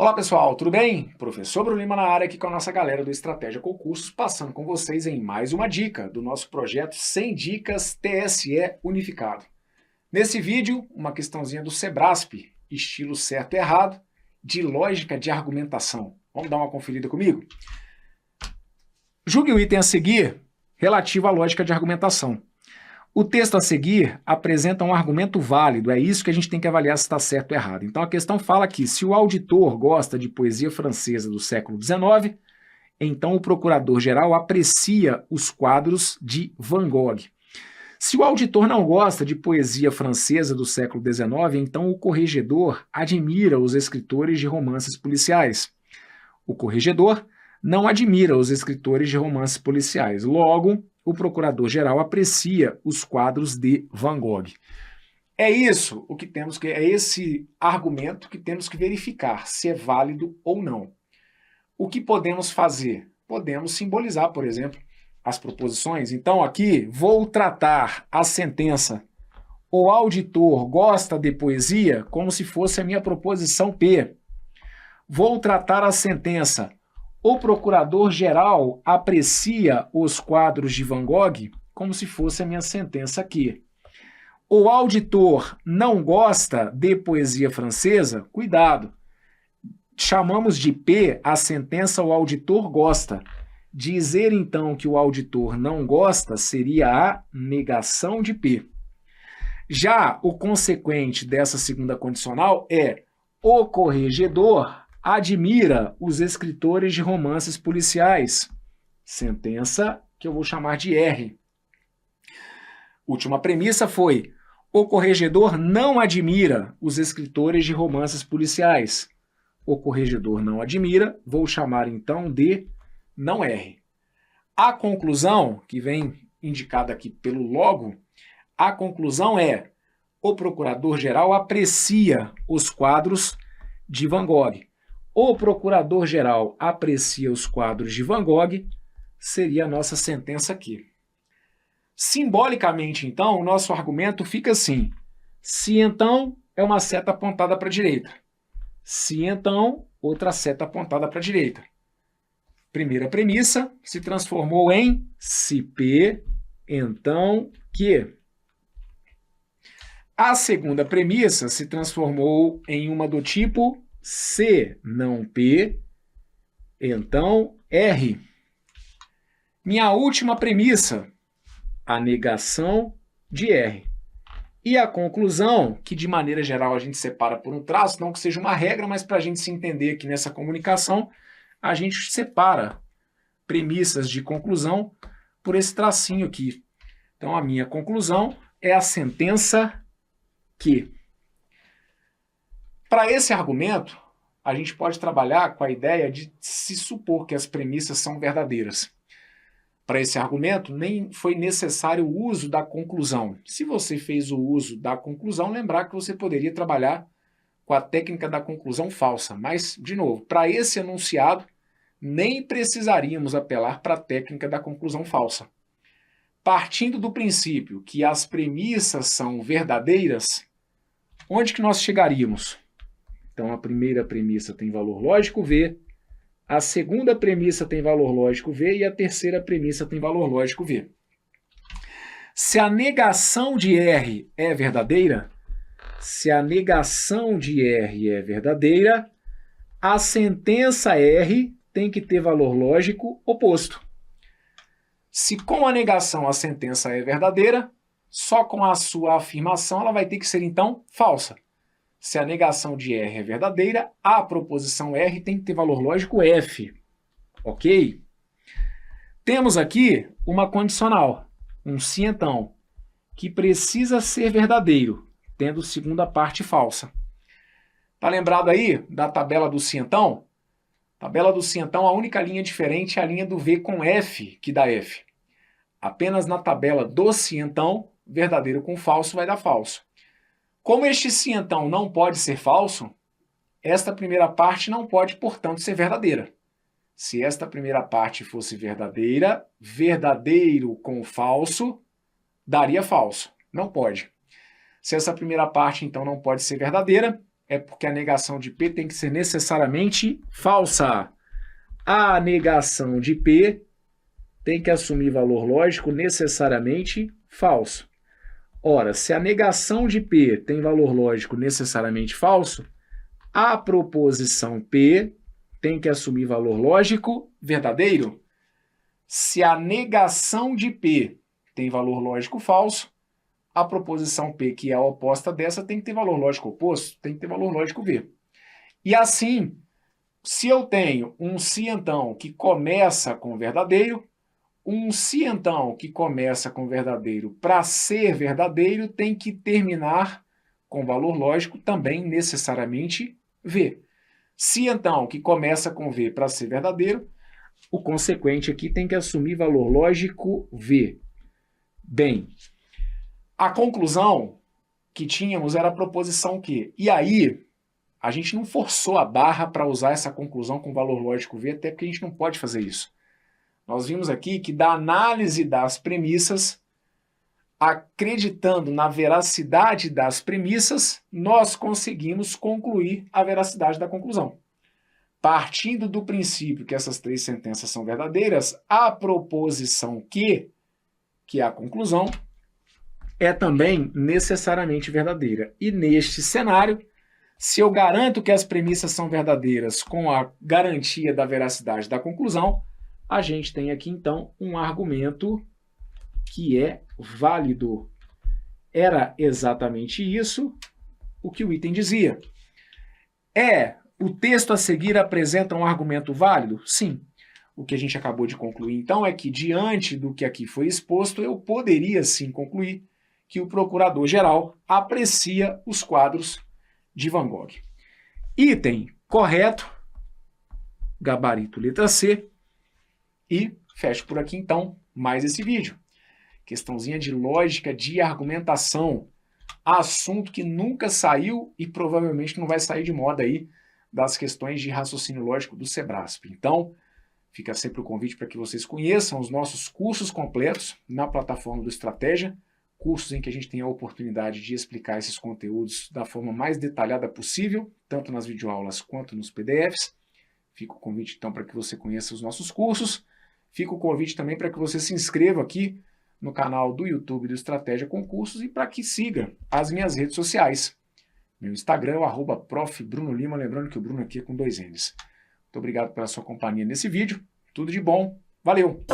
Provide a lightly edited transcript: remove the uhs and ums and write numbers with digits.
Olá pessoal, tudo bem? Professor Bruno Lima na área aqui com a nossa galera do Estratégia Concursos, passando com vocês em mais uma dica do nosso projeto 100 Dicas TSE Unificado. Nesse vídeo, uma questãozinha do Sebrasp, estilo certo e errado, de lógica de argumentação. Vamos dar uma conferida comigo? Julgue o item a seguir relativo à lógica de argumentação. O texto a seguir apresenta um argumento válido, é isso que a gente tem que avaliar se está certo ou errado. Então a questão fala que se o auditor gosta de poesia francesa do século XIX, então o procurador-geral aprecia os quadros de Van Gogh. Se o auditor não gosta de poesia francesa do século XIX, então o corregedor admira os escritores de romances policiais. O corregedor não admira os escritores de romances policiais. Logo, o procurador-geral aprecia os quadros de Van Gogh. É isso o que temos que, é esse argumento que temos que verificar se é válido ou não. O que podemos fazer? Podemos simbolizar, por exemplo, as proposições. Então aqui vou tratar a sentença "o auditor gosta de poesia" como se fosse a minha proposição P. Vou tratar a sentença "o procurador-geral aprecia os quadros de Van Gogh" como se fosse a minha sentença Q. O auditor não gosta de poesia francesa? Cuidado! Chamamos de P a sentença "o auditor gosta". Dizer, então, que o auditor não gosta seria a negação de P. Já o consequente dessa segunda condicional é "o corregedor admira os escritores de romances policiais". Sentença que eu vou chamar de R. Última premissa foi: o corregedor não admira os escritores de romances policiais. O corregedor não admira, vou chamar então de não R. A conclusão, que vem indicada aqui pelo logo, a conclusão é: o procurador-geral aprecia os quadros de Van Gogh. O procurador-geral aprecia os quadros de Van Gogh seria a nossa sentença aqui. Simbolicamente, então, o nosso argumento fica assim: se então é uma seta apontada para a direita. Se então, outra seta apontada para a direita. Primeira premissa se transformou em se P, então Q. A segunda premissa se transformou em uma do tipo se não P, então R. Minha última premissa, a negação de R. E a conclusão, que de maneira geral a gente separa por um traço, não que seja uma regra, mas para a gente se entender aqui nessa comunicação, a gente separa premissas de conclusão por esse tracinho aqui. Então a minha conclusão é a sentença Q. Para esse argumento, a gente pode trabalhar com a ideia de se supor que as premissas são verdadeiras. Para esse argumento, nem foi necessário o uso da conclusão. Se você fez o uso da conclusão, lembrar que você poderia trabalhar com a técnica da conclusão falsa. Mas, de novo, para esse enunciado, nem precisaríamos apelar para a técnica da conclusão falsa. Partindo do princípio que as premissas são verdadeiras, onde que nós chegaríamos? Então, a primeira premissa tem valor lógico V, a segunda premissa tem valor lógico V e a terceira premissa tem valor lógico V. Se a negação de R é verdadeira, a sentença R tem que ter valor lógico oposto. Se com a negação a sentença é verdadeira, só com a sua afirmação ela vai ter que ser, então, falsa. Se a negação de R é verdadeira, a proposição R tem que ter valor lógico F. Ok? Temos aqui uma condicional, um se então, que precisa ser verdadeiro, tendo segunda parte falsa. Tá lembrado aí da tabela do se então? Tabela do se então, a única linha diferente é a linha do V com F, que dá F. Apenas na tabela do se então, verdadeiro com falso vai dar falso. Como este se então não pode ser falso, esta primeira parte não pode, portanto, ser verdadeira. Se esta primeira parte fosse verdadeira, verdadeiro com falso daria falso. Não pode. Se essa primeira parte, então, não pode ser verdadeira, é porque a negação de P tem que ser necessariamente falsa. A negação de P tem que assumir valor lógico necessariamente falso. Ora, se a negação de P tem valor lógico necessariamente falso, a proposição P tem que assumir valor lógico verdadeiro. Se a negação de P tem valor lógico falso, a proposição P, que é a oposta dessa, tem que ter valor lógico oposto, tem que ter valor lógico V. E assim, se eu tenho um se então que começa com verdadeiro, um se então que começa com verdadeiro para ser verdadeiro tem que terminar com valor lógico também necessariamente V. Se então que começa com V para ser verdadeiro, o consequente aqui tem que assumir valor lógico V. Bem, a conclusão que tínhamos era a proposição Q. E aí, a gente não forçou a barra para usar essa conclusão com valor lógico V, até porque a gente não pode fazer isso. Nós vimos aqui que da análise das premissas, acreditando na veracidade das premissas, nós conseguimos concluir a veracidade da conclusão. Partindo do princípio que essas três sentenças são verdadeiras, a proposição Q, que é a conclusão, é também necessariamente verdadeira. E neste cenário, se eu garanto que as premissas são verdadeiras com a garantia da veracidade da conclusão, a gente tem aqui, então, um argumento que é válido. Era exatamente isso o que o item dizia. O texto a seguir apresenta um argumento válido? Sim. O que a gente acabou de concluir, então, é que, diante do que aqui foi exposto, eu poderia, sim, concluir que o procurador-geral aprecia os quadros de Van Gogh. Item correto, gabarito letra C, e fecho por aqui, então, mais esse vídeo. Questãozinha de lógica de argumentação, assunto que nunca saiu e provavelmente não vai sair de moda aí das questões de raciocínio lógico do Sebrasp. Então, fica sempre o convite para que vocês conheçam os nossos cursos completos na plataforma do Estratégia, cursos em que a gente tem a oportunidade de explicar esses conteúdos da forma mais detalhada possível, tanto nas videoaulas quanto nos PDFs. Fica o convite, então, para que você conheça os nossos cursos. Fica o convite também para que você se inscreva aqui no canal do YouTube do Estratégia Concursos e para que siga as minhas redes sociais. Meu Instagram é o @profBrunoLima, lembrando que o Bruno aqui é com 2 N's. Muito obrigado pela sua companhia nesse vídeo. Tudo de bom. Valeu!